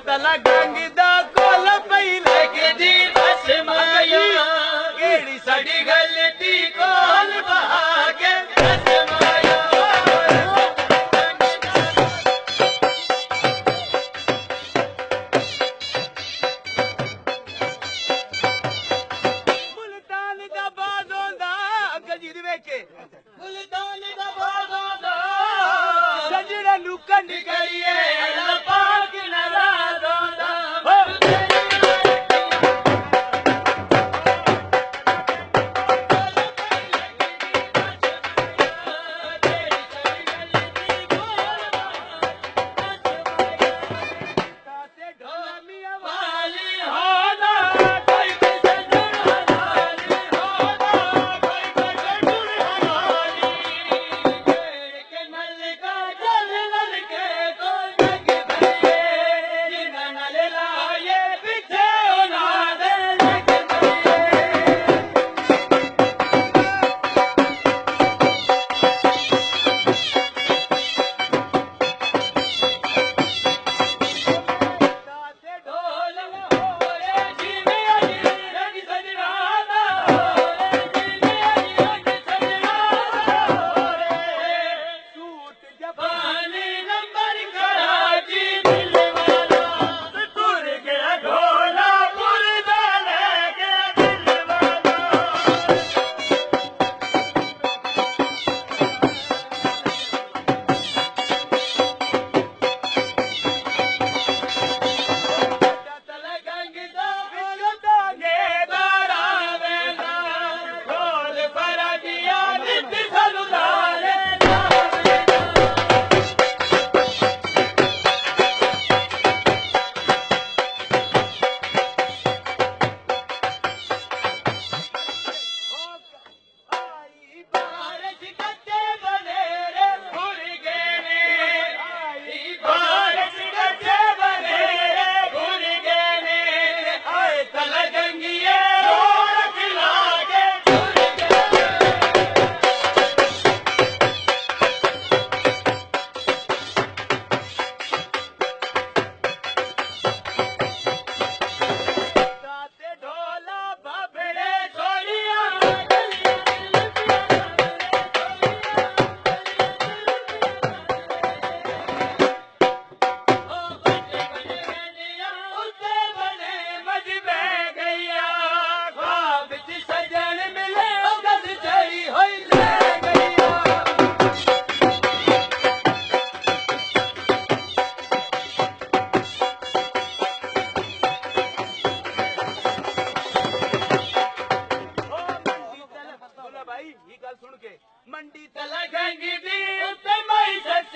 तला गंगदा कोल पई लगदी बस माया केड़ी साडी गलती कोल बहा के बस माया मुल्तान दा बाज होंदा गजी दे विच मुल्तान दा बाज होंदा सजड़ा लुका निकलिए अल्लाह पाक नाराज होंदा मंडी तला गंगी दी उत्ते मई सच